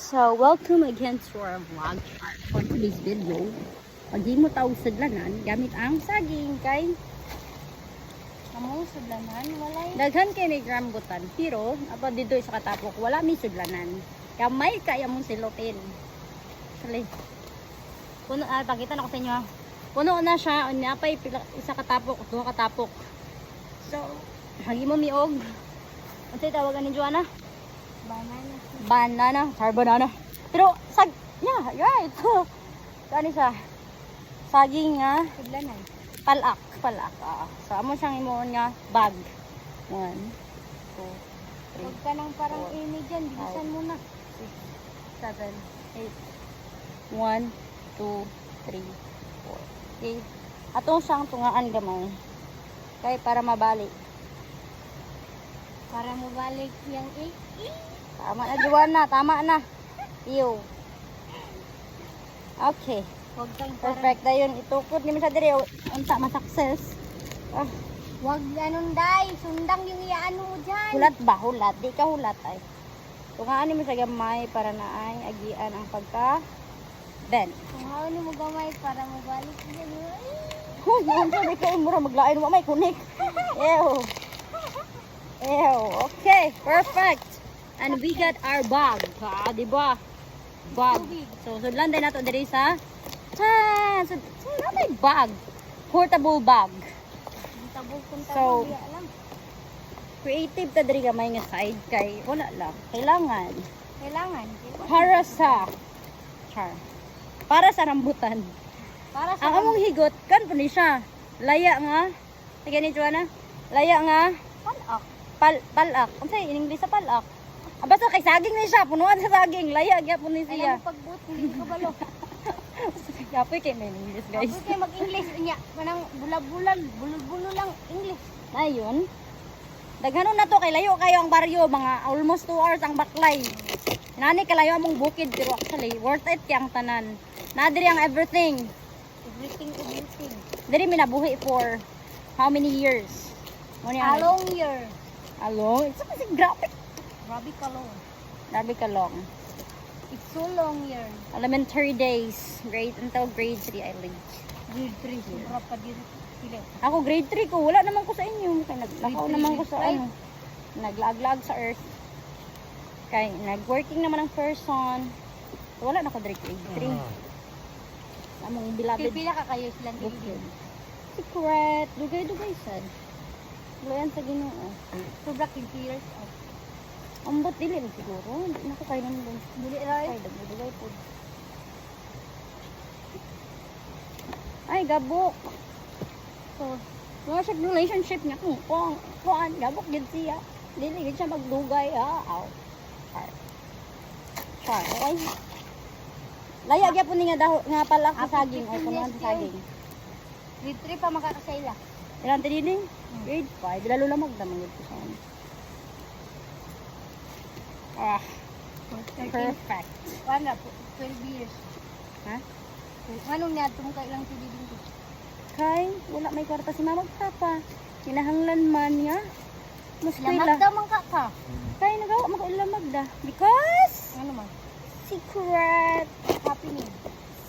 So, welcome again to our vlog. For today's video, pag-di mo tawag sadlanan, gamit ang saging kay Kamu sudlanan walay. daghan kay ni rambutan. Pero, apa dito sa katapok, wala mi sudlanan. Kamay kaya mong silotin. Sali. Puno, pakita na ko sa inyo. Puno na siya, unya pa'y isa katapok, duha katapok. So, hagi mo miog. Ano sa'yo tawagan ni Joanna? Banana. Banana, banana. Pero yeah, right. Kani siya? Saging nga Sudlanan. palak. So amo siyang imo nga bag. 1 2 3 Huwag ka nang parang Four. ini dyan. Bilisan mo na. 7 8 1 2 3 4. Okay. Atong siyang tungaan gamay. Kay para mabalik. Para mo balik yung Tama na Joanna, tama na. Iyo. Okay. Huwag kang parang. Perfect dayon itukod ni mo siya diri unta ma-success. Ah, Huwag anong day. Sundang yung iyaano mo dyan. hulat ba? Hulat. Di ka hulat ay. Tungaan ni mo siya gamay para na ay agian ang pagka bend. Kung hawan mo gamay para mo balik dyan. Yun sabi kayo mura maglain mo may kunik. Ew. Okay, perfect. And we got our bag. Di ba? Bag. So, sudlan din nato diri sa so may bag. Portable bag. Tabog kung So, tabog. Alam. Creative ta diri gamay nga side kay wala lang. Kailangan Kailangan. para sa rambutan. Para sa Ang among higot kan po ni siya. Laya nga. Sige ni Joanna. Laya nga palak. palak. Unsay in English sa palak? Basta kay saging ni siya, punuan sa saging. Laya gyapon ni Alam siya. mo pagbuot. Hindi ko balo. Yapoy kay may English guys. Huwag kayo mag-English. Niya. Manang bulag-bulag. Bulol-bulol lang English. Ayun. Daghanon na to kay layo kayo ang baryo, mga almost 2 hours ang baklay. Nani kalayo among bukid pero actually worth it kay ang tanan. Na diri ang everything. Everything. Diri minabuhi for how many years? Muni ang Along year. along. It's kasi graphic. Grabe ka long. Grabe ka long. It's so long year. Elementary days, grade until grade 3 I lived. Grade 3. Sobra pa dito. Sila. Ako grade 3 ko, wala naman ko sa inyo. Kaya naglakaw Grade naman ko three, sa grade ano. Naglag-lag sa earth. Kaya nag-working naman ang person. Wala na ko grade 3. Among beloved Pila ka kayo silang bukid. dili. Secret. Dugay-dugay sad. Luyan sa Ginoo. Sobra 20 years old. Ambot dili na siguro. Hindi na ko kayo naman doon. Dili Ay, ray. dugay po. Ay, gabok. So, wala siya relationship niya kung kuan, gabok gid siya. Dili gid siya magdugay, ha. Aw. Char. Okay. Laya gyapon ni nga daw nga pala sa saging o kuno sa saging. Grade 3 pa makakasayla. Ilan tiniling? Grade 5. Lalo lamang damang gid ko sa ano. Ah, perfect. Wala po. 12 years. Ha? Anong niya tumukay lang si Diding ko? Kay, wala may kwarta si mama papa. Kinahanglan man niya. Lamat Muskwila. daw man ka. Kay nagawa mo ko ilamag da. Because Ano man? secret. Happening.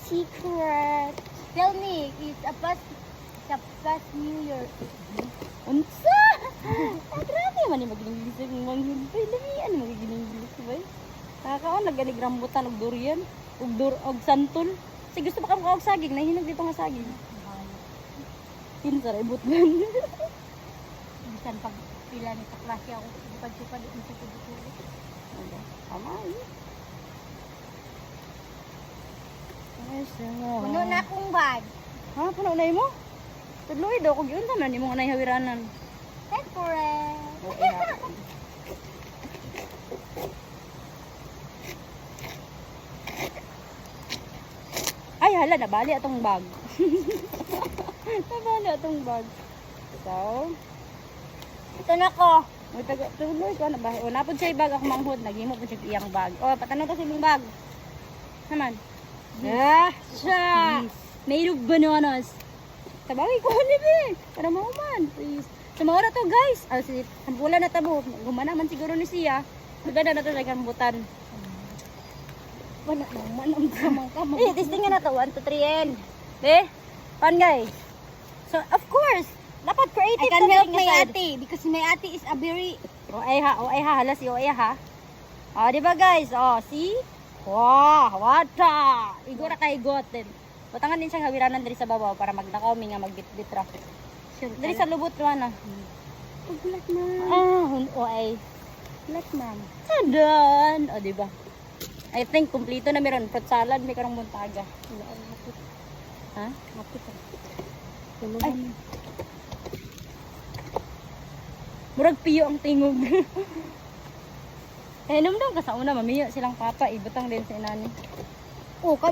Secret. Tell me, it's a past New Year. Unsa? Grabe man ni mag-English ng mga hilpay. Damian mag-English ba? Kakaon naganig rambutan og durian, og santol. Sige gusto pa ka og saging, nahinog dito nga saging. Pinsa ra ibot man. Bisan pag pila ni sa klase ako, pag-supad dito sa tubo. Tama eh. Puno na akong bag. Ha, puno na mo? Tudloy daw kung yun naman, hindi mo nga hawiranan. Temporary. Okay, ha. Ay, hala, nabali atong bag. Nabali atong bag. So, ito na ko. Tuloy ko na ba? O, napod siya yung bag ako manghod. Naghimo po siya iyang bag. O, patanong to sa imong bag. Naman. Ah, siya. Made of bananas. Tabagi ko ni be. Para mauman, please. Sa mga oras to guys. Ang bulan na tabo. Gumana man siguro ni siya. Maganda na to sa kambutan. pa na naman ang kamang-kamang. Eh, testing nga na to. 1, 2, 3, and. Eh? Pan guys? So, of course, dapat I creative can help thinking my aside. ate because my ate is a very... O ay ha, hala si o ay ha. O, di ba guys? O, see? Wow, wata! Igura kay goten. Butangan din siyang hawiranan diri sa babaw para magnakaw mi nga magbitbit ra. Sure, Diri sa lubot ra na. Pagbulat na. O ay. Bulat na. Tadan! O, di ba? I think kumpleto na meron fruit salad may karong buntaga. Wala ang hapit. Ha? Hapit ang Ay. tulungan. Murag piyo ang tingog. Eh, numdum ka sa una, mamiyo silang papa, ibutang din sa inani. Oh, kami